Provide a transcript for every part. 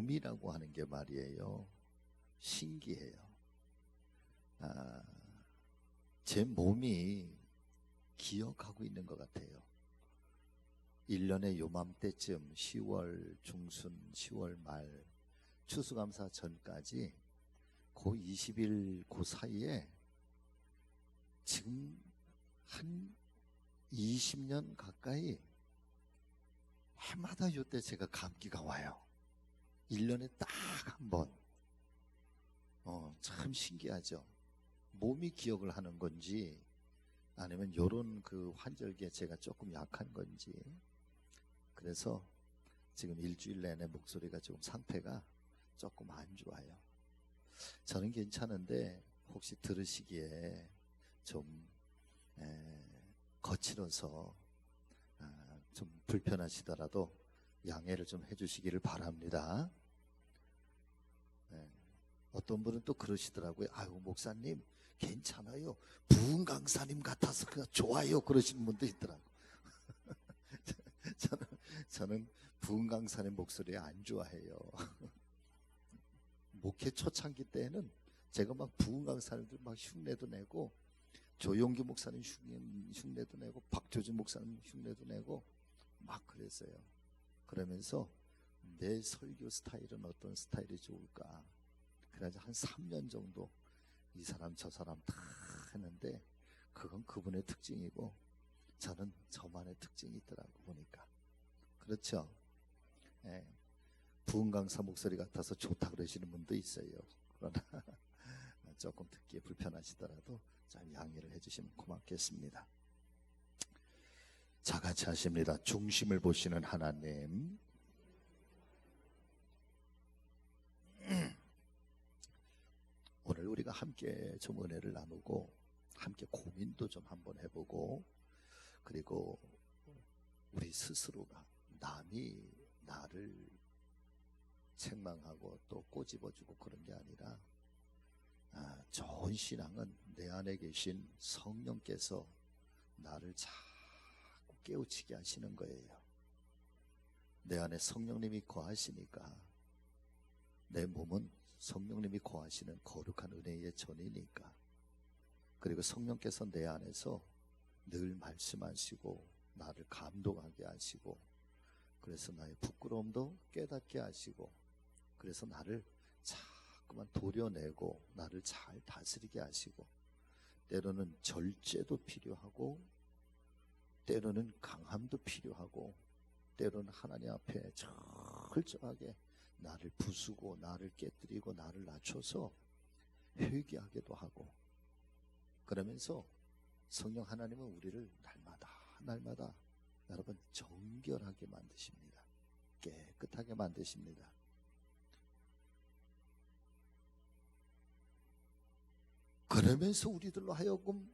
몸이라고 하는 게 말이에요, 신기해요. 제 몸이 기억하고 있는 것 같아요. 1년에 요맘때쯤 10월 중순, 10월 말 추수감사 전까지 그 20일 그 사이에 지금 한 20년 가까이 해마다 요때 제가 감기가 와요. 1년에 딱 한 번. 참 신기하죠. 몸이 기억을 하는 건지 아니면 요런 그 환절기에 제가 조금 약한 건지. 그래서 지금 일주일 내내 목소리가 조금 상태가 조금 안 좋아요. 저는 괜찮은데 혹시 들으시기에 좀 거칠어서 좀 불편하시더라도 양해를 좀 해주시기를 바랍니다. 어떤 분은 또 그러시더라고요. 아유, 목사님 괜찮아요, 부흥 강사님 같아서 그냥 좋아요, 그러시는 분도 있더라고요. 저는 부흥 강사님 목소리 안 좋아해요. 목회 초창기 때는 제가 막 부흥 강사님들 막 흉내도 내고, 조용기 목사님 흉내도 내고, 박조준 목사님 흉내도 내고 막 그랬어요. 그러면서 내 설교 스타일은 어떤 스타일이 좋을까, 그래서 한 3년 정도 이 사람 저 사람 다 했는데, 그건 그분의 특징이고 저는 저만의 특징이 있더라고 보니까. 그렇죠? 부흥 강사 목소리 같아서 좋다 그러시는 분도 있어요. 그러나 조금 듣기에 불편하시더라도 잘 양해를 해주시면 고맙겠습니다. 자, 같이 하십니다. 중심을 보시는 하나님, 오늘 우리가 함께 좀 은혜를 나누고 함께 고민도 좀 한번 해보고, 그리고 우리 스스로가 남이 나를 책망하고 또 꼬집어주고 그런 게 아니라, 좋은 신앙은 내 안에 계신 성령께서 나를 자꾸 깨우치게 하시는 거예요. 내 안에 성령님이 거하시니까, 내 몸은 성령님이 거하시는 거룩한 은혜의 전이니까, 그리고 성령께서 내 안에서 늘 말씀하시고 나를 감동하게 하시고, 그래서 나의 부끄러움도 깨닫게 하시고, 그래서 나를 자꾸만 도려내고 나를 잘 다스리게 하시고, 때로는 절제도 필요하고 때로는 강함도 필요하고, 때로는 하나님 앞에 철저하게 나를 부수고 나를 깨뜨리고 나를 낮춰서 회개하게도 하고, 그러면서 성령 하나님은 우리를 날마다 여러분 정결하게 만드십니다. 깨끗하게 만드십니다. 그러면서 우리들로 하여금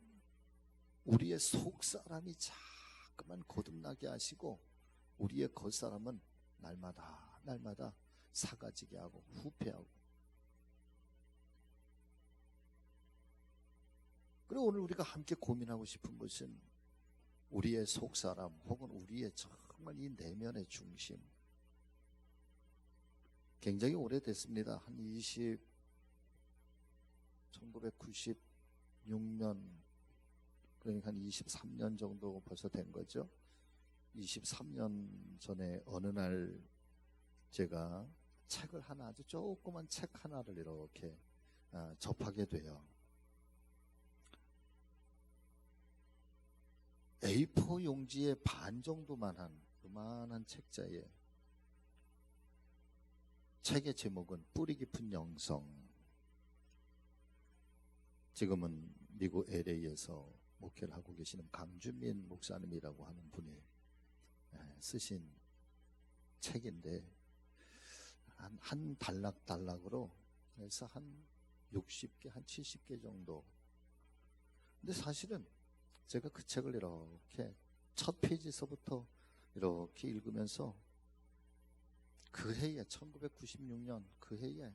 우리의 속사람이 자꾸만 거듭나게 하시고, 우리의 겉사람은 날마다 사가지게 하고 후패하고. 그리고 오늘 우리가 함께 고민하고 싶은 것은 우리의 속사람, 혹은 우리의 정말 이 내면의 중심. 굉장히 오래됐습니다. 한 1996년, 그러니까 한 23년 정도 벌써 된 거죠. 23년 전에 어느 날 제가 책을 하나, 아주 조그만 책 하나를 이렇게 접하게 돼요. A4 용지의 반 정도만 한 그만한 책자에, 책의 제목은 뿌리 깊은 영성. 지금은 미국 LA에서 목회를 하고 계시는 강준민 목사님이라고 하는 분이 쓰신 책인데, 한 단락으로 해서 한 60개, 한 70개 정도. 근데 사실은 제가 그 책을 이렇게 첫 페이지서부터 이렇게 읽으면서, 그 해에 1996년 그 해에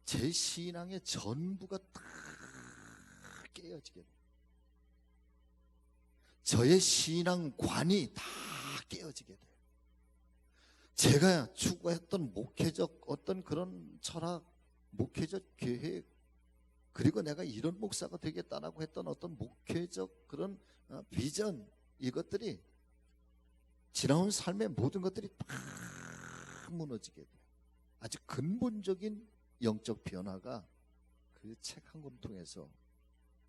제 신앙의 전부가 다 깨어지게 돼요. 저의 신앙관이 다 깨어지게 돼요. 제가 추구했던 목회적 어떤 그런 철학, 목회적 계획, 그리고 내가 이런 목사가 되겠다라고 했던 어떤 목회적 그런 비전, 이것들이 지나온 삶의 모든 것들이 다 무너지게 돼요. 아주 근본적인 영적 변화가 그 책 한 권을 통해서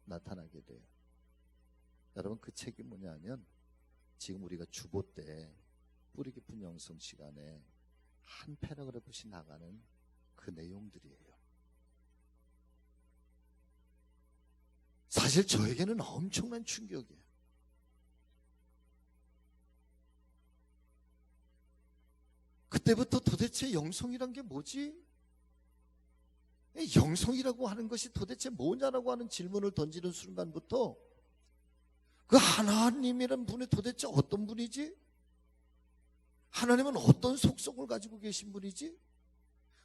나타나게 돼요. 여러분, 그 책이 뭐냐면 지금 우리가 주보 때 뿌리 깊은 영성 시간에 한 패러그래프씩 나가는 그 내용들이에요. 사실 저에게는 엄청난 충격이에요. 그때부터 도대체 영성이란 게 뭐지? 영성이라고 하는 것이 도대체 뭐냐라고 하는 질문을 던지는 순간부터 그 하나님이란 분이 도대체 어떤 분이지? 하나님은 어떤 속성을 가지고 계신 분이지?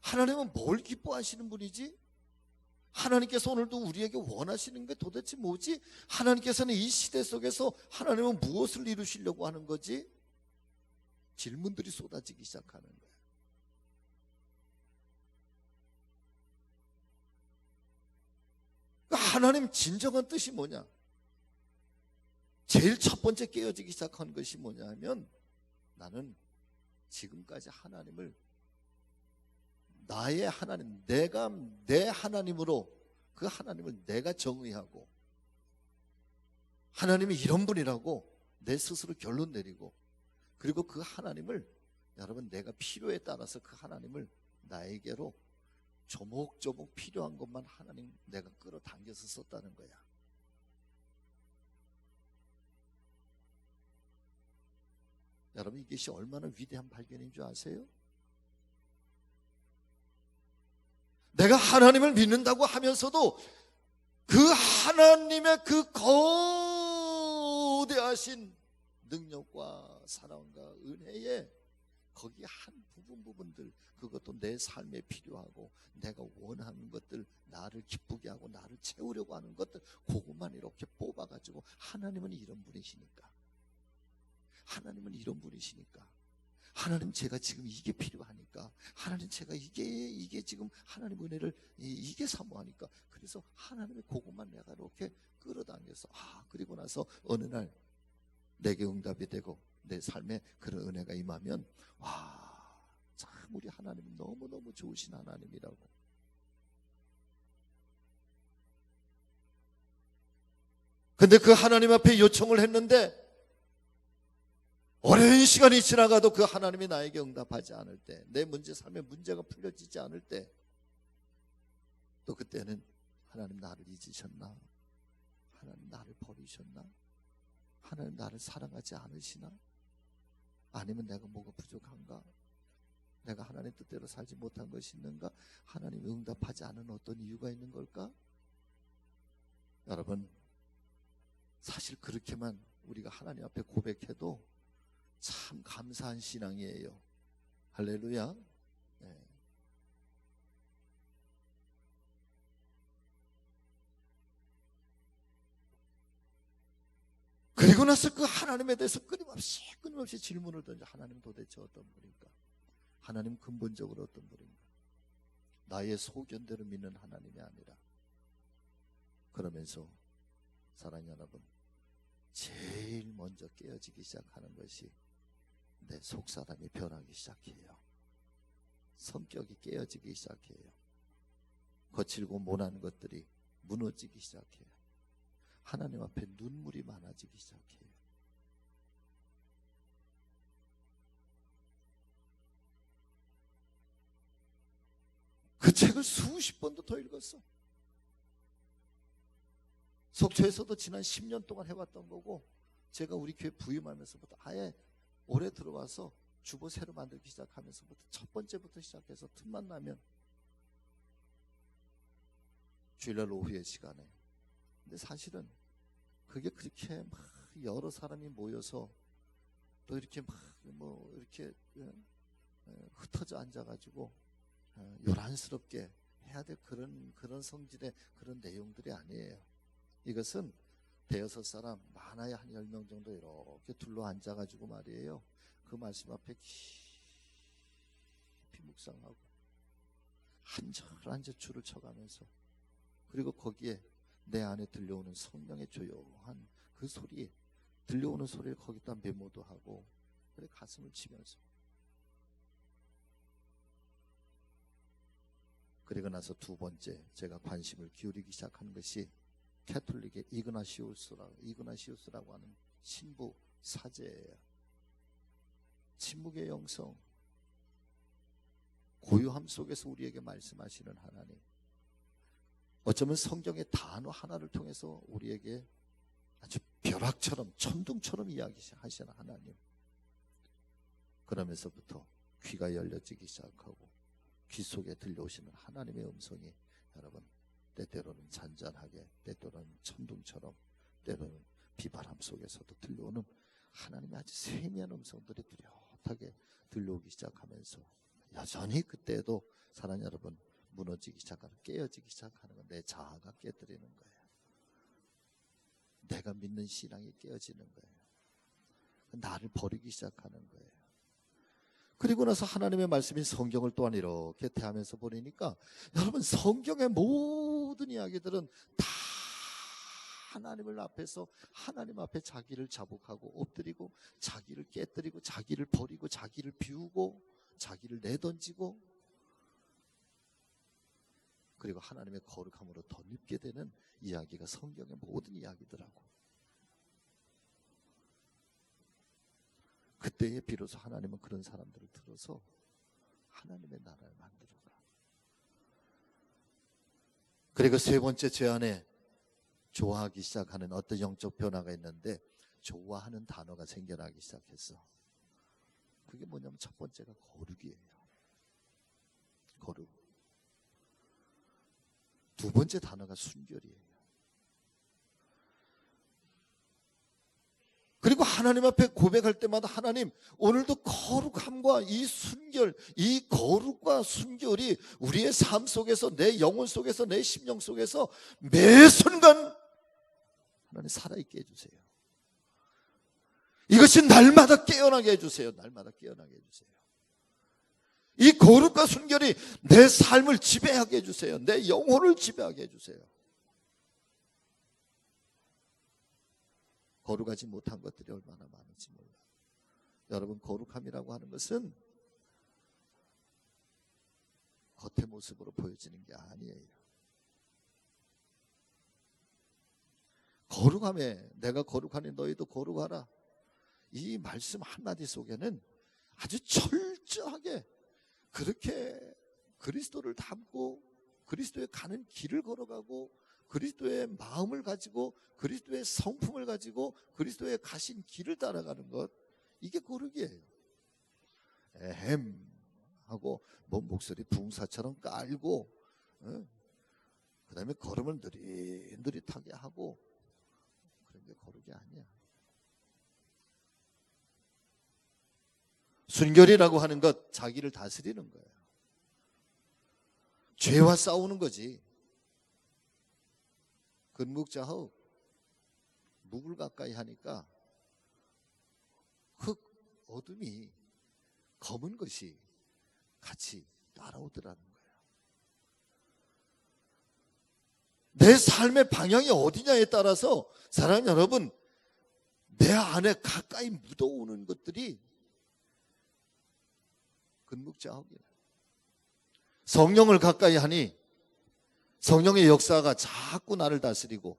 하나님은 뭘 기뻐하시는 분이지? 하나님께서 오늘도 우리에게 원하시는 게 도대체 뭐지? 하나님께서는 이 시대 속에서 하나님은 무엇을 이루시려고 하는 거지? 질문들이 쏟아지기 시작하는 거예요. 하나님 진정한 뜻이 뭐냐? 제일 첫 번째 깨어지기 시작한 것이 뭐냐 하면, 나는 지금까지 하나님을 나의 하나님, 내가 내 하나님으로 그 하나님을 내가 정의하고 하나님이 이런 분이라고 내 스스로 결론 내리고, 그리고 그 하나님을, 여러분, 내가 필요에 따라서 그 하나님을 나에게로 조목조목 필요한 것만 하나님 내가 끌어당겨서 썼다는 거야. 여러분, 이것이 얼마나 위대한 발견인 줄 아세요? 내가 하나님을 믿는다고 하면서도 그 하나님의 그 거대하신 능력과 사랑과 은혜에 거기 한 부분들, 그것도 내 삶에 필요하고 내가 원하는 것들, 나를 기쁘게 하고 나를 채우려고 하는 것들, 그것만 이렇게 뽑아가지고 하나님은 이런 분이시니까, 하나님은 이런 분이시니까, 하나님 제가 지금 이게 필요하니까, 하나님 제가 이게 지금 하나님 은혜를 이게 사모하니까, 그래서 하나님의 그것만 내가 이렇게 끌어당겨서, 그리고 나서 어느 날 내게 응답이 되고 내 삶에 그런 은혜가 임하면, 참 우리 하나님은 너무너무 좋으신 하나님이라고. 근데 그 하나님 앞에 요청을 했는데 오랜 시간이 지나가도 그 하나님이 나에게 응답하지 않을 때, 내 삶의 문제가 풀려지지 않을 때, 또 그때는 하나님 나를 잊으셨나? 하나님 나를 버리셨나? 하나님 나를 사랑하지 않으시나? 아니면 내가 뭐가 부족한가? 내가 하나님 뜻대로 살지 못한 것이 있는가? 하나님이 응답하지 않은 어떤 이유가 있는 걸까? 여러분, 사실 그렇게만 우리가 하나님 앞에 고백해도 참 감사한 신앙이에요. 할렐루야. 네. 그리고 나서 그 하나님에 대해서 끊임없이 질문을 던져. 하나님 도대체 어떤 분인가? 하나님 근본적으로 어떤 분인가? 나의 소견대로 믿는 하나님이 아니라. 그러면서 사랑하는 여러분, 제일 먼저 깨어지기 시작하는 것이 내 속사람이 변하기 시작해요. 성격이 깨어지기 시작해요. 거칠고 모난 것들이 무너지기 시작해요. 하나님 앞에 눈물이 많아지기 시작해요. 그 책을 수십 번도 더 읽었어. 속초에서도 지난 10년 동안 해왔던 거고, 제가 우리 교회 부임하면서부터 아예 올해 들어와서 주보 새로 만들기 시작하면서부터 첫 번째부터 시작해서 틈만 나면 주일날 오후의 시간에. 근데 사실은 그게 그렇게 막 여러 사람이 모여서 또 이렇게 막 뭐 이렇게 흩어져 앉아가지고 요란스럽게 해야 될 그런 성질의 그런 내용들이 아니에요. 이것은 대여섯 사람, 많아야 한 10명 정도 이렇게 둘러 앉아가지고 말이에요, 그 말씀 앞에 깊이 묵상하고 한 절 한 절 줄을 쳐가면서, 그리고 거기에 내 안에 들려오는 성령의 조용한 그 소리, 들려오는 소리를 거기다 메모도 하고, 그래 가슴을 치면서, 그리고 나서 두 번째 제가 관심을 기울이기 시작한 것이 캐톨릭의 이그나시우스라고 하는 신부 사제예요. 침묵의 영성, 고요함 속에서 우리에게 말씀하시는 하나님, 어쩌면 성경의 단어 하나를 통해서 우리에게 아주 벼락처럼 천둥처럼 이야기하시는 하나님, 그러면서부터 귀가 열려지기 시작하고 귀 속에 들려오시는 하나님의 음성이 여러분 때때로는 잔잔하게, 때때로는 천둥처럼, 때로는 비바람 속에서도 들려오는 하나님의 아주 세미한 음성들이 뚜렷하게 들려오기 시작하면서, 여전히 그때도 사랑하는 여러분, 무너지기 시작하는, 깨어지기 시작하는 건 내 자아가 깨뜨리는 거예요. 내가 믿는 신앙이 깨어지는 거예요. 나를 버리기 시작하는 거예요. 그리고 나서 하나님의 말씀인 성경을 또한 이렇게 대하면서 보니까 여러분, 성경의 모든 이야기들은 다 하나님을 앞에서, 하나님 앞에 자기를 자복하고 엎드리고, 자기를 깨뜨리고, 자기를 버리고, 자기를 비우고, 자기를 내던지고, 그리고 하나님의 거룩함으로 덧입게 되는 이야기가 성경의 모든 이야기더라고. 그때에 비로소 하나님은 그런 사람들을 들어서 하나님의 나라를 만들어가. 그리고 세 번째 제 안에 좋아하기 시작하는 어떤 영적 변화가 있는데, 좋아하는 단어가 생겨나기 시작했어. 그게 뭐냐면 첫 번째가 거룩이에요. 거룩. 두 번째 단어가 순결이에요. 그리고 하나님 앞에 고백할 때마다, 하나님, 오늘도 거룩함과 이 순결, 이 거룩과 순결이 우리의 삶 속에서, 내 영혼 속에서, 내 심령 속에서 매 순간 하나님 살아있게 해주세요. 이것이 날마다 깨어나게 해주세요. 날마다 깨어나게 해주세요. 이 거룩과 순결이 내 삶을 지배하게 해주세요. 내 영혼을 지배하게 해주세요. 거룩하지 못한 것들이 얼마나 많은지 몰라요. 여러분, 거룩함이라고 하는 것은 겉의 모습으로 보여지는 게 아니에요. 거룩함에, 내가 거룩하니 너희도 거룩하라, 이 말씀 한마디 속에는 아주 철저하게 그렇게 그리스도를 닮고, 그리스도의 가는 길을 걸어가고, 그리스도의 마음을 가지고, 그리스도의 성품을 가지고, 그리스도의 가신 길을 따라가는 것, 이게 거룩이에요. 에헴 하고 뭐 목소리 붕사처럼 깔고, 그 다음에 걸음을 느릿느릿하게 하고, 그런 게 거룩이 아니야. 순결이라고 하는 것, 자기를 다스리는 거예요. 죄와 싸우는 거지. 근묵자하우, 묵을 가까이 하니까 흙, 어둠이, 검은 것이 같이 따라오더라는 거예요. 내 삶의 방향이 어디냐에 따라서, 사랑하는 여러분, 내 안에 가까이 묻어오는 것들이 근묵자하우이에요. 성령을 가까이 하니 성령의 역사가 자꾸 나를 다스리고,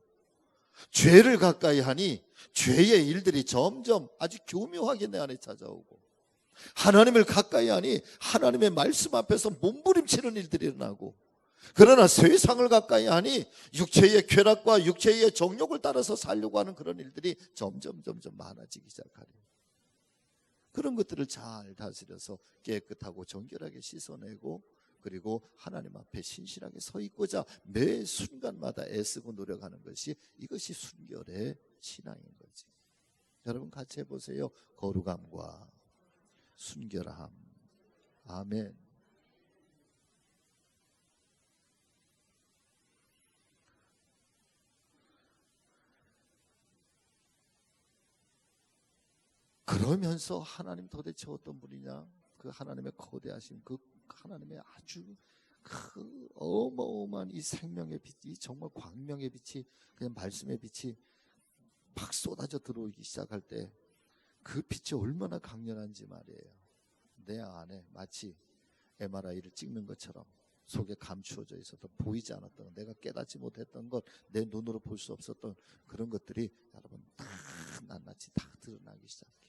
죄를 가까이 하니 죄의 일들이 점점 아주 교묘하게 내 안에 찾아오고, 하나님을 가까이 하니 하나님의 말씀 앞에서 몸부림치는 일들이 일어나고, 그러나 세상을 가까이 하니 육체의 쾌락과 육체의 정욕을 따라서 살려고 하는 그런 일들이 점점 많아지기 시작하니, 그런 것들을 잘 다스려서 깨끗하고 정결하게 씻어내고, 그리고 하나님 앞에 신실하게 서 있고자 매 순간마다 애쓰고 노력하는 것이, 이것이 순결의 신앙인 거지. 여러분 같이 해보세요. 거룩함과 순결함. 아멘. 그러면서 하나님 도대체 어떤 분이냐, 그 하나님의 거대하신 그 하나님의 아주 그 어마어마한 이 생명의 빛이, 정말 광명의 빛이, 그냥 말씀의 빛이 막 쏟아져 들어오기 시작할 때 그 빛이 얼마나 강렬한지 말이에요. 내 안에 마치 MRI를 찍는 것처럼 속에 감추어져 있었던, 보이지 않았던 것, 내가 깨닫지 못했던 것, 내 눈으로 볼 수 없었던 그런 것들이 여러분 다 낱낱이 다 드러나기 시작해요.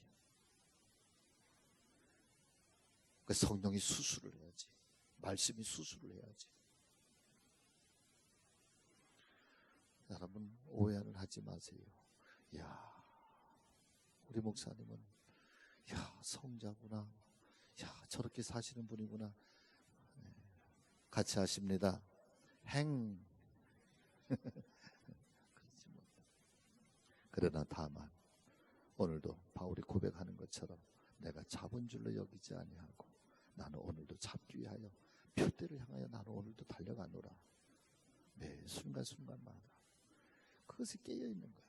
그래서 성령이 수술을 해야지, 말씀이 수술을 해야지. 여러분 오해를 하지 마세요. 야, 우리 목사님은 야 성자구나, 야 저렇게 사시는 분이구나. 같이 하십니다. 그러나 다만 오늘도 바울이 고백하는 것처럼 내가 잡은 줄로 여기지 아니하고 나는 오늘도 잡기 위하여 표대를 향하여 나는 오늘도 달려가노라. 매 순간순간마다 그것이 깨어있는 거예요.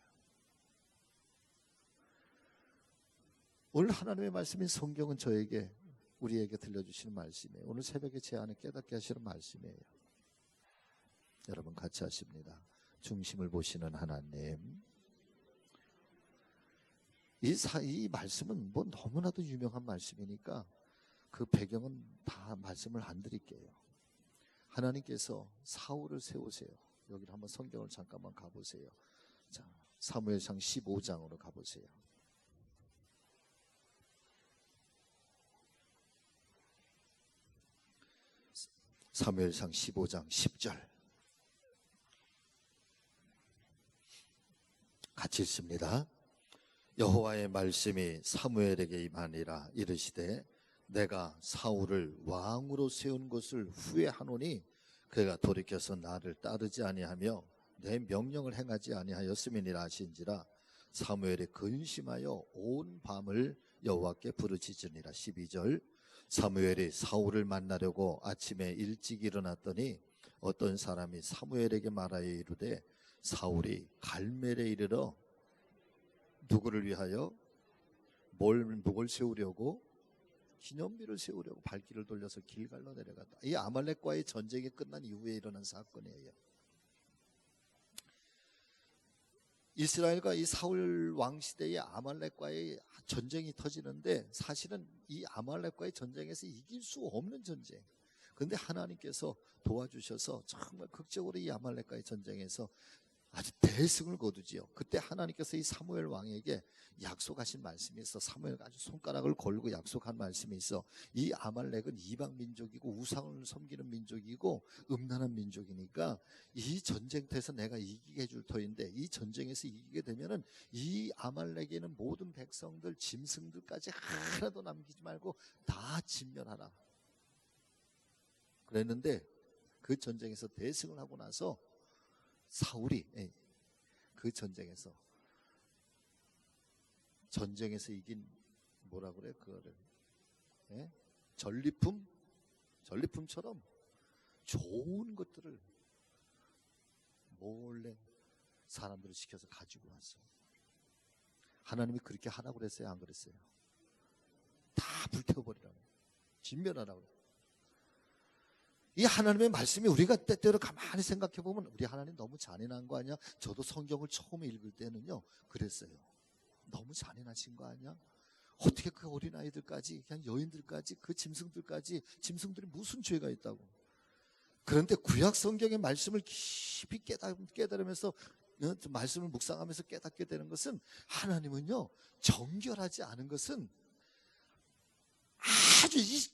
오늘 하나님의 말씀인 성경은 저에게, 우리에게 들려주시는 말씀이에요. 오늘 새벽에 제 안에 깨닫게 하시는 말씀이에요. 여러분 같이 하십니다. 중심을 보시는 하나님. 이 말씀은 뭐 너무나도 유명한 말씀이니까 그 배경은 다 말씀을 안 드릴게요. 하나님께서 사울을 세우세요. 여기를 한번 성경을 잠깐만 가보세요. 자, 사무엘상 15장으로 가보세요. 사무엘상 15장 10절 같이 읽습니다. 여호와의 말씀이 사무엘에게 임하니라. 이르시되 내가 사울을 왕으로 세운 것을 후회하노니 그가 돌이켜서 나를 따르지 아니하며 내 명령을 행하지 아니하였음이니라 하신지라. 사무엘이 근심하여 온 밤을 여호와께 부르짖으니라. 12절 사무엘이 사울을 만나려고 아침에 일찍 일어났더니 어떤 사람이 사무엘에게 말하여 이르되 사울이 갈멜에 이르러 누구를 위하여 뭘 세우려고? 기념비를 세우려고 발길을 돌려서 길갈로 내려갔다. 이 아말렉과의 전쟁이 끝난 이후에 일어난 사건이에요. 이스라엘과 이 사울 왕 시대의 아말렉과의 전쟁이 터지는데 사실은 이 아말렉과의 전쟁에서 이길 수 없는 전쟁. 그런데 하나님께서 도와주셔서 정말 극적으로 이 아말렉과의 전쟁에서 아주 대승을 거두지요. 그때 하나님께서 이 사무엘 왕에게 약속하신 말씀이 있어. 사무엘가 아주 손가락을 걸고 약속한 말씀이 있어. 이 아말렉은 이방 민족이고 우상을 섬기는 민족이고 음란한 민족이니까 이 전쟁터에서 내가 이기게 해줄 터인데, 이 전쟁에서 이기게 되면은 이 아말렉에는 모든 백성들, 짐승들까지 하나도 남기지 말고 다 진멸하라. 그랬는데 그 전쟁에서 대승을 하고 나서 사울이 그 전쟁에서 이긴, 뭐라 그래 그거를, 전리품처럼 좋은 것들을 몰래 사람들을 시켜서 가지고 왔어. 하나님이 그렇게 하라고 그랬어요, 안 그랬어요? 다 불태워버리라고, 진멸하라고. 이 하나님의 말씀이 우리가 때때로 가만히 생각해 보면 우리 하나님 너무 잔인한 거 아니야? 저도 성경을 처음 읽을 때는요 그랬어요. 너무 잔인하신 거 아니야? 어떻게 그 어린아이들까지, 그냥 여인들까지, 그 짐승들이 무슨 죄가 있다고. 그런데 구약 성경의 말씀을 깊이 깨달으면서 말씀을 묵상하면서 깨닫게 되는 것은, 하나님은요 정결하지 않은 것은 아주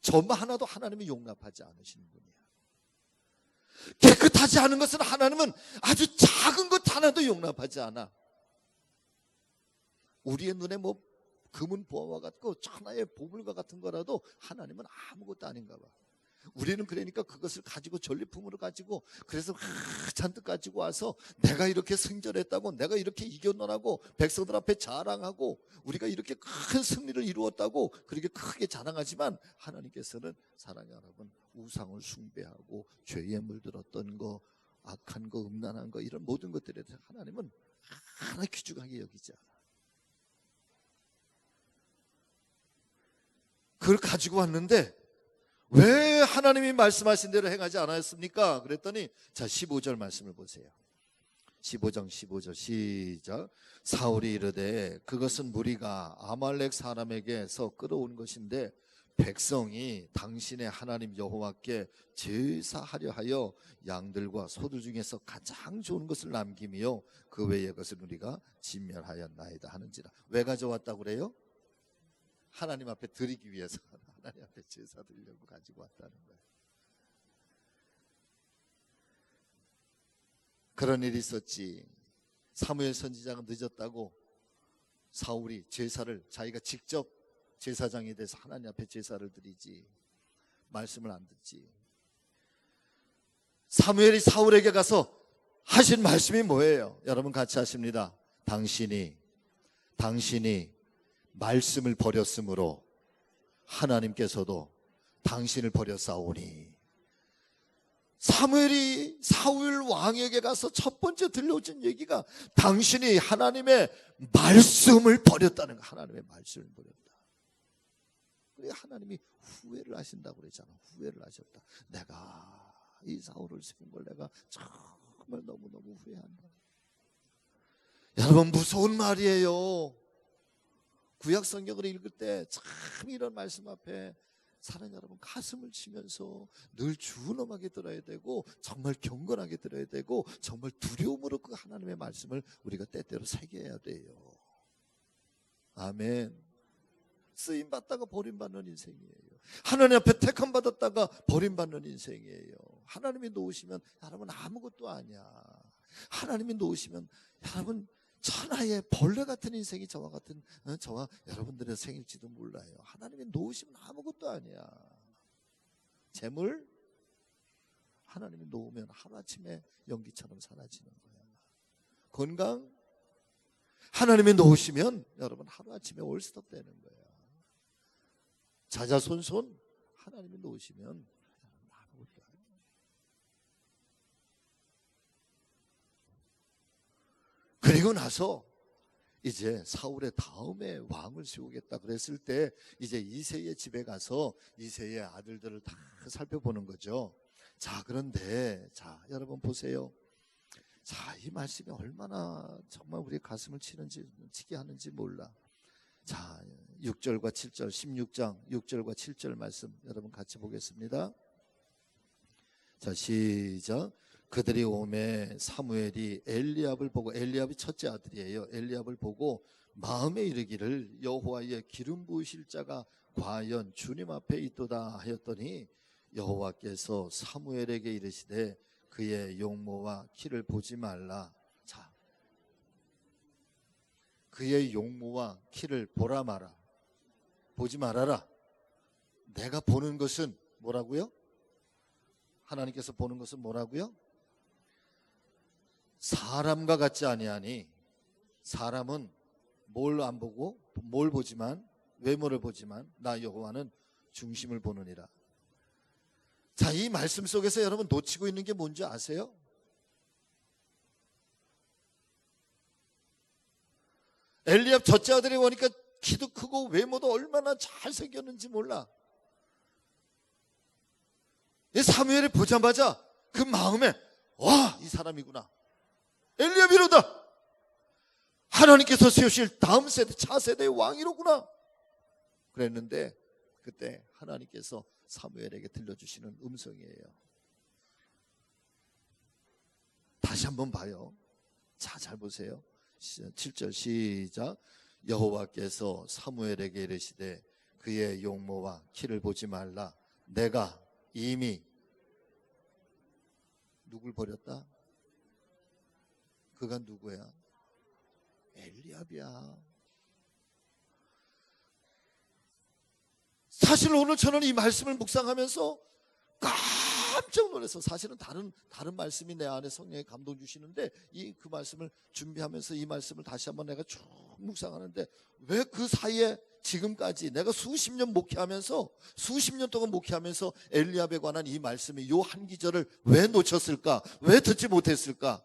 점 하나도 하나님이 용납하지 않으시는 분이야. 깨끗하지 않은 것은 하나님은 아주 작은 것 하나도 용납하지 않아. 우리의 눈에 뭐 금은 보화와 같고 천하의 보물과 같은 거라도 하나님은 아무것도 아닌가 봐. 우리는 그러니까 그것을 가지고 전리품으로 가지고, 그래서 잔뜩 가지고 와서 내가 이렇게 승전했다고, 내가 이렇게 이겨노라고 백성들 앞에 자랑하고, 우리가 이렇게 큰 승리를 이루었다고 그렇게 크게 자랑하지만, 하나님께서는 사랑하는 여러분, 우상을 숭배하고 죄에 물들었던 거, 악한 거, 음란한 거, 이런 모든 것들에 대해서 하나님은 하나 귀중하게 여기지 않아. 그걸 가지고 왔는데 왜 하나님이 말씀하신 대로 행하지 않았습니까? 그랬더니 자 15절 말씀을 보세요. 15장 15절 시작. 사울이 이르되 그것은 무리가 아말렉 사람에게서 끌어온 것인데 백성이 당신의 하나님 여호와께 제사하려 하여 양들과 소들 중에서 가장 좋은 것을 남기며 그 외의 것을 우리가 진멸하였나이다 하는지라. 왜 가져왔다고 그래요? 하나님 앞에 드리기 위해서, 하나님 앞에 제사 드리려고 가지고 왔다는 거예요. 그런 일이 있었지. 사무엘 선지자가 늦었다고 사울이 제사를 자기가 직접 제사장이 돼서 하나님 앞에 제사를 드리지, 말씀을 안 듣지. 사무엘이 사울에게 가서 하신 말씀이 뭐예요? 여러분 같이 하십니다. 당신이 말씀을 버렸으므로 하나님께서도 당신을 버렸사오니. 사무엘이 사울 왕에게 가서 첫 번째 들려준 얘기가 당신이 하나님의 말씀을 버렸다는 거. 하나님의 말씀을 버렸다. 그래 하나님이 후회를 하신다고 그랬잖아. 후회를 하셨다. 내가 이 사울을 세운 걸 내가 정말 너무너무 후회한다. 여러분 무서운 말이에요. 구약 성경을 읽을 때 참 이런 말씀 앞에 사랑 여러분 가슴을 치면서 늘 준엄하게 들어야 되고 정말 경건하게 들어야 되고 정말 두려움으로 그 하나님의 말씀을 우리가 때때로 새겨야 돼요. 아멘. 쓰임받다가 버림받는 인생이에요. 하나님 앞에 택함받았다가 버림받는 인생이에요. 하나님이 놓으시면 여러분 아무것도 아니야. 하나님이 놓으시면 여러분 천하의 벌레 같은 인생이 저와 여러분들의 생일지도 몰라요. 하나님이 놓으시면 아무것도 아니야. 재물 하나님이 놓으면 하루아침에 연기처럼 사라지는 거야. 건강 하나님이 놓으시면 여러분 하루아침에 올스톱 되는 거야. 자자손손 하나님이 놓으시면 아무것도 아니야. 그리고 나서 이제 사울의 다음에 왕을 세우겠다 그랬을 때 이제 이새의 집에 가서 이새의 아들들을 다 살펴보는 거죠. 자 그런데 자 여러분 보세요. 자 이 말씀이 얼마나 정말 우리 가슴을 치게 하는지 몰라. 자 6절과 7절 16장 6절과 7절 말씀 여러분 같이 보겠습니다. 자 시작. 그들이 오매 사무엘이 엘리압을 보고, 엘리압이 첫째 아들이에요. 엘리압을 보고 마음에 이르기를 여호와의 기름 부으실 자가 과연 주님 앞에 있도다 하였더니 여호와께서 사무엘에게 이르시되 그의 용모와 키를 보지 말라. 자, 그의 용모와 키를 보라 마라. 보지 말아라. 내가 보는 것은 뭐라고요? 하나님께서 보는 것은 뭐라고요? 사람과 같지 아니하니. 사람은 뭘 안 보고 뭘 보지만 외모를 보지만 나 여호와는 중심을 보느니라. 자, 이 말씀 속에서 여러분 놓치고 있는 게 뭔지 아세요? 엘리압 첫째 아들이 오니까 키도 크고 외모도 얼마나 잘생겼는지 몰라. 사무엘이 보자마자 그 마음에 와, 이 사람이구나. 엘리압이로다. 하나님께서 세우실 다음 세대 차세대의 왕이로구나. 그랬는데 그때 하나님께서 사무엘에게 들려주시는 음성이에요. 다시 한번 봐요. 자, 잘 보세요. 7절 시작. 여호와께서 사무엘에게 이르시되 그의 용모와 키를 보지 말라. 내가 이미 누굴 버렸다? 그가 누구야? 엘리압이야. 사실 오늘 저는 이 말씀을 묵상하면서 깜짝 놀라서, 사실은 다른 말씀이 내 안에 성령의 감동 주시는데 그 말씀을 준비하면서 이 말씀을 다시 한번 내가 쭉 묵상하는데 왜 그 사이에 지금까지 내가 수십 년 동안 목회하면서 엘리압에 관한 이 말씀이 요 한 기절을 왜 놓쳤을까? 왜 듣지 못했을까?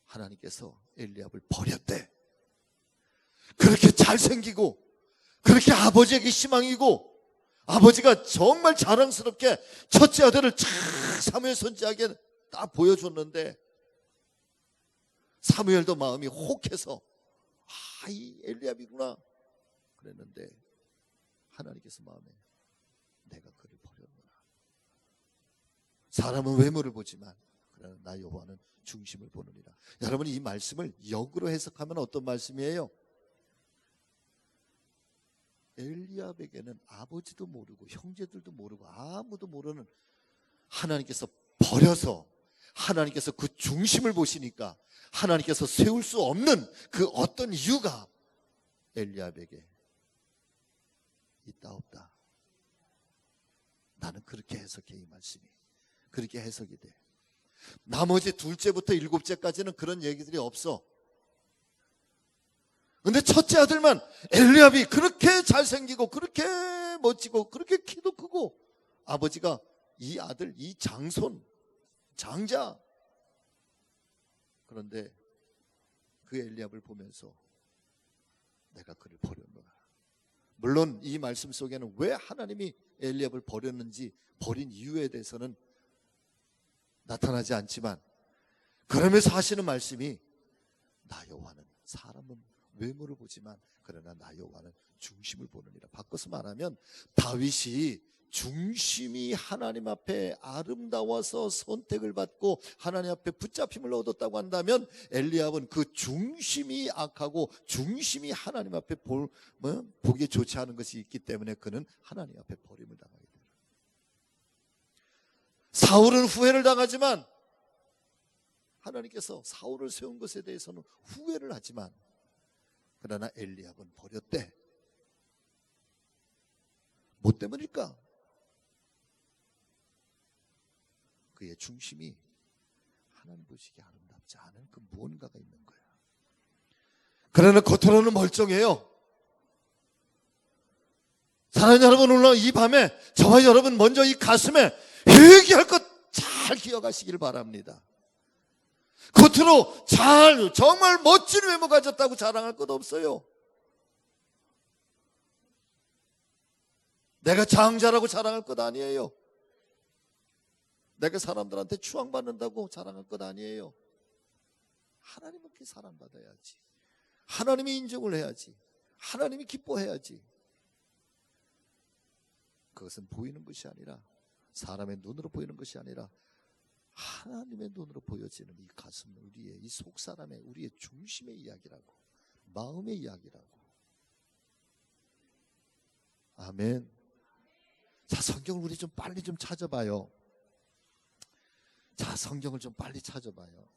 하나님께서 엘리압을 버렸대. 그렇게 잘생기고 그렇게 아버지에게 희망이고 아버지가 정말 자랑스럽게 첫째 아들을 참 사무엘 선지자에게 딱 보여줬는데 사무엘도 마음이 혹해서 이 엘리압이구나 그랬는데 하나님께서 마음에 내가 그를 버렸노라. 사람은 외모를 보지만 그러나 나 여호와는 중심을 보느니라. 여러분이 이 말씀을 역으로 해석하면 어떤 말씀이에요? 엘리압에게는 아버지도 모르고 형제들도 모르고 아무도 모르는 하나님께서 버려서 하나님께서 그 중심을 보시니까 하나님께서 세울 수 없는 그 어떤 이유가 엘리압에게 있다 없다. 나는 그렇게 해석해. 이 말씀이 그렇게 해석이 돼. 나머지 둘째부터 일곱째까지는 그런 얘기들이 없어. 근데 첫째 아들만 엘리압이 그렇게 잘생기고 그렇게 멋지고 그렇게 키도 크고 아버지가 이 아들 이 장손 장자, 그런데 그 엘리압을 보면서 내가 그를 버렸노라. 물론 이 말씀 속에는 왜 하나님이 엘리압을 버렸는지 버린 이유에 대해서는 나타나지 않지만 그러면서 하시는 말씀이 나 여호와는 사람은 외모를 보지만 그러나 나 여호와는 중심을 보느니라. 바꿔서 말하면 다윗이 중심이 하나님 앞에 아름다워서 선택을 받고 하나님 앞에 붙잡힘을 얻었다고 한다면 엘리압은 그 중심이 악하고 중심이 하나님 앞에 보기에 좋지 않은 것이 있기 때문에 그는 하나님 앞에 버림을 당하게 돼요. 사울은 후회를 당하지만 하나님께서 사울을 세운 것에 대해서는 후회를 하지만 그러나 엘리압은 버렸대. 뭐 때문일까? 그의 중심이 하나님 보시기에 아름답지 않은 그 무언가가 있는 거야. 그러나 겉으로는 멀쩡해요. 사랑하는 여러분, 오늘 이 밤에 저와 여러분 먼저 이 가슴에 회개할 것 잘 기억하시길 바랍니다. 겉으로 잘 정말 멋진 외모 가졌다고 자랑할 것 없어요. 내가 장자라고 자랑할 것 아니에요. 내가 사람들한테 추앙받는다고 자랑할 것 아니에요. 하나님은 그 사랑받아야지. 하나님이 인정을 해야지. 하나님이 기뻐해야지. 그것은 보이는 것이 아니라 사람의 눈으로 보이는 것이 아니라 하나님의 눈으로 보여지는 이 가슴, 우리의 이 속사람의 우리의 중심의 이야기라고, 마음의 이야기라고. 아멘. 자, 성경을 우리 좀 빨리 좀 찾아봐요. 자, 성경을 좀 빨리 찾아봐요.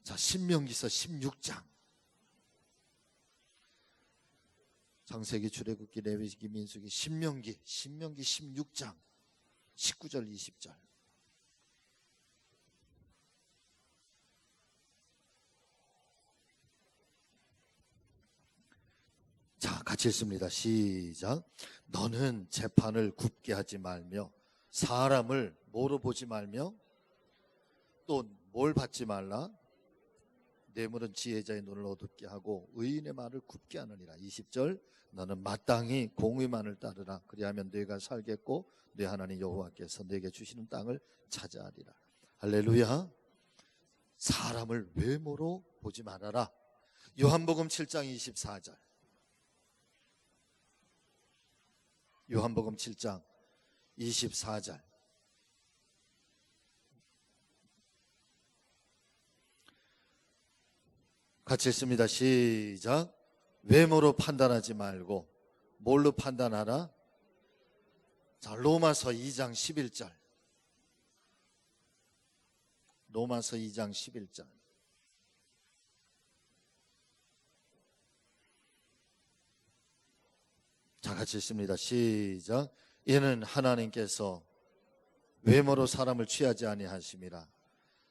자, 신명기서 16장. 창세기, 출애굽기, 레위기, 민수기, 신명기 16장 19절 20절. 자, 같이 읽습니다. 시작. 너는 재판을 굽게 하지 말며 사람을 뭐로 보지 말며 또 뭘 받지 말라. 뇌물은 지혜자의 눈을 어둡게 하고 의인의 말을 굽게 하느니라. 20절. 너는 마땅히 공의만을 따르라. 그리하면 네가 살겠고 네 하나님 여호와께서 네게 주시는 땅을 차지하리라. 할렐루야. 사람을 외모로 보지 말아라. 요한복음 7장 24절. 요한복음 7장 24절. 같이 읽습니다. 시작. 외모로 판단하지 말고 뭘로 판단하라? 자, 로마서 2장 11절. 로마서 2장 11절. 자, 같이 읽습니다. 시작. 이는 하나님께서 외모로 사람을 취하지 아니하심이라.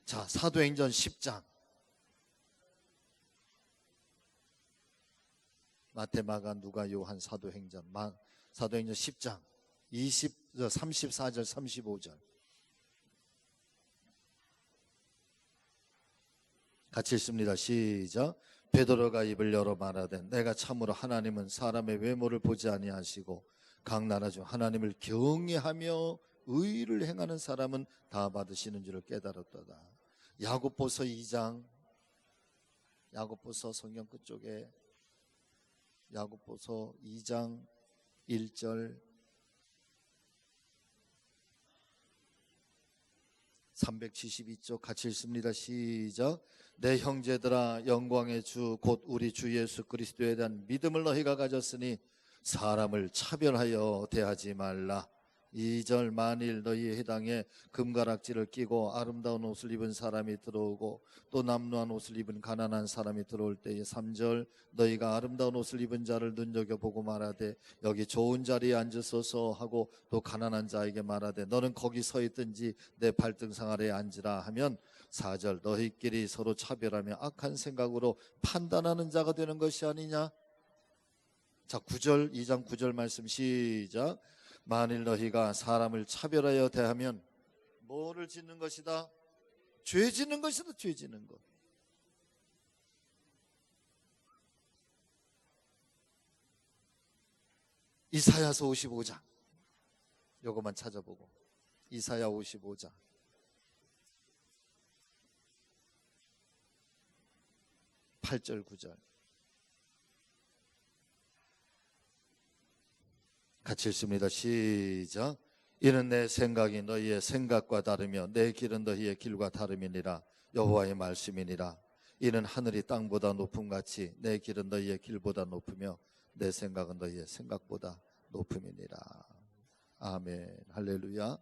자, 사도행전 10장. 마태, 마가, 누가, 요한, 사도행전 10장 34절 35절. 같이 읽습니다. 시작. 베드로가 입을 열어 말하되 내가 참으로 하나님은 사람의 외모를 보지 아니하시고 각 나라 중 하나님을 경외하며 의를 행하는 사람은 다 받으시는 줄을 깨달았도다. 야고보서 2장, 야고보서 성경 끝쪽에 야고보서 2장 1절 372쪽 같이 읽습니다. 시작. 내 형제들아, 영광의 주 곧 우리 주 예수 그리스도에 대한 믿음을 너희가 가졌으니 사람을 차별하여 대하지 말라. 2절 만일 너희의 해당에 금가락지를 끼고 아름다운 옷을 입은 사람이 들어오고 또 남루한 옷을 입은 가난한 사람이 들어올 때에 3절 너희가 아름다운 옷을 입은 자를 눈여겨보고 말하되 여기 좋은 자리에 앉으소서 하고 또 가난한 자에게 말하되 너는 거기 서 있든지 내 발등상 아래에 앉으라 하면 4절 너희끼리 서로 차별하며 악한 생각으로 판단하는 자가 되는 것이 아니냐. 자, 9절 2장 9절 말씀 시작. 만일 너희가 사람을 차별하여 대하면 뭐를 짓는 것이다? 죄 짓는 것이다. 죄 짓는 것. 이사야서 55장 요것만 찾아보고 이사야 55장 8절 9절 같이 읽습니다. 시작. 이는 내 생각이 너희의 생각과 다르며 내 길은 너희의 길과 다름이니라. 여호와의 말씀이니라. 이는 하늘이 땅보다 높음같이 내 길은 너희의 길보다 높으며 내 생각은 너희의 생각보다 높음이니라. 아멘. 할렐루야.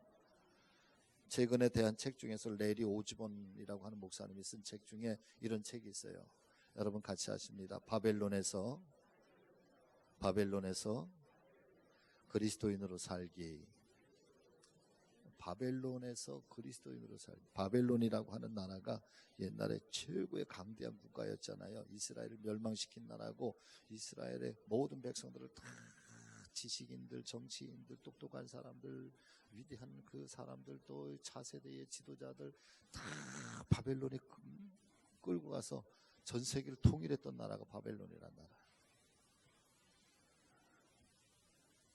최근에 대한 책 중에서 레리 오즈본이라고 하는 목사님이 쓴 책 중에 이런 책이 있어요. 여러분 같이 하십니다. 바벨론에서 그리스도인으로 살기. 바벨론에서 그리스도인으로 살기. 바벨론이라고 하는 나라가 옛날에 최고의 강대한 국가였잖아요. 이스라엘을 멸망시킨 나라고 이스라엘의 모든 백성들을 다 지식인들, 정치인들, 똑똑한 사람들, 위대한 그 사람들, 또 차세대의 지도자들 다 바벨론에 끌고 가서 전 세계를 통일했던 나라가 바벨론이라는 나라.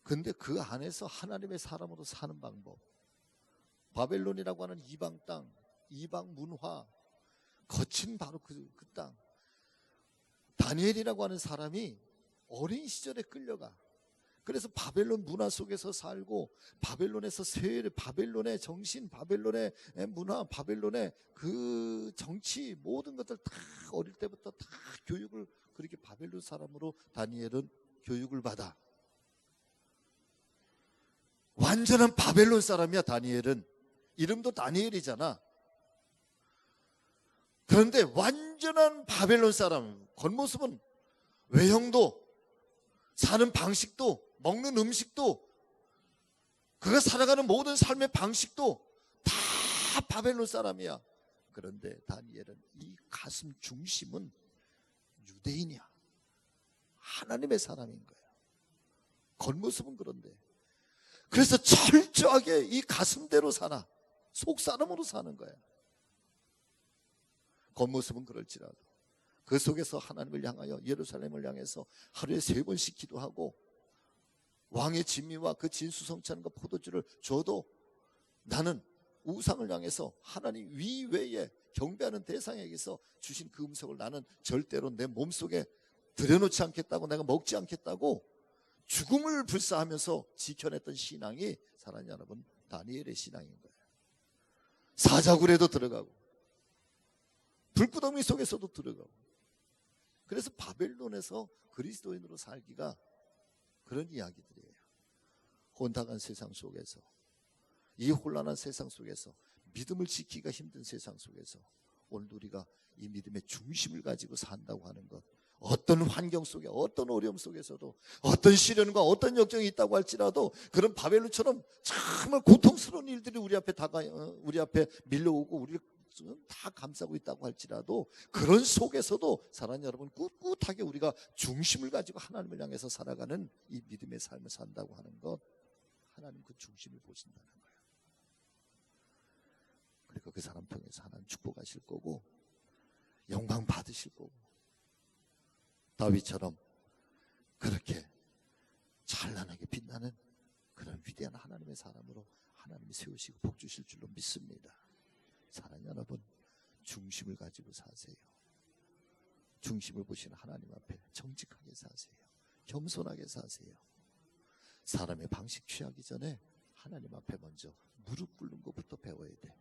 근데 그 안에서 하나님의 사람으로 사는 방법, 바벨론이라고 하는 이방 땅, 이방 문화, 거친 바로 그 땅. 다니엘이라고 하는 사람이 어린 시절에 끌려가. 그래서 바벨론 문화 속에서 살고 바벨론에서 세례, 바벨론의 정신, 바벨론의 문화, 바벨론의 그 정치 모든 것들 다 어릴 때부터 다 교육을 그렇게 바벨론 사람으로 다니엘은 교육을 받아. 완전한 바벨론 사람이야. 다니엘은 이름도 다니엘이잖아. 그런데 완전한 바벨론 사람, 겉모습은 외형도 사는 방식도 먹는 음식도 그가 살아가는 모든 삶의 방식도 다 바벨론 사람이야. 그런데 다니엘은 이 가슴 중심은 유대인이야. 하나님의 사람인 거야. 겉모습은 그런데 그래서 철저하게 이 가슴대로 살아. 속사람으로 사는 거야. 겉모습은 그럴지라도 그 속에서 하나님을 향하여 예루살렘을 향해서 하루에 3번씩 기도하고 왕의 진미와 그 진수성찬과 포도주를 줘도 나는 우상을 향해서 하나님 위외에 경배하는 대상에게서 주신 그 음성을 나는 절대로 내 몸속에 들여놓지 않겠다고, 내가 먹지 않겠다고 죽음을 불사하면서 지켜냈던 신앙이 사랑하는 여러분 다니엘의 신앙인 거예요. 사자굴에도 들어가고 불구덩이 속에서도 들어가고. 그래서 바벨론에서 그리스도인으로 살기가 그런 이야기들이에요. 혼탁한 세상 속에서, 이 혼란한 세상 속에서, 믿음을 지키기가 힘든 세상 속에서 오늘 우리가 이 믿음의 중심을 가지고 산다고 하는 것, 어떤 환경 속에, 어떤 어려움 속에서도, 어떤 시련과 어떤 역경이 있다고 할지라도 그런 바벨론처럼 정말 고통스러운 일들이 우리 앞에 우리 앞에 밀려오고 우리를 다 감싸고 있다고 할지라도 그런 속에서도 사랑하는 여러분 꿋꿋하게 우리가 중심을 가지고 하나님을 향해서 살아가는 이 믿음의 삶을 산다고 하는 것, 하나님 그 중심을 보신다는 거예요. 그리고 그 사람 통해서 하나님 축복하실 거고 영광 받으실 거고, 다윗처럼 그렇게 찬란하게 빛나는 사람으로 하나님이 세우시고 복 주실 줄로 믿습니다. 사랑하는 여러분, 중심을 가지고 사세요. 중심을 보시는 하나님 앞에 정직하게 사세요. 겸손하게 사세요. 사람의 방식 취하기 전에 하나님 앞에 먼저 무릎 꿇는 것부터 배워야 돼.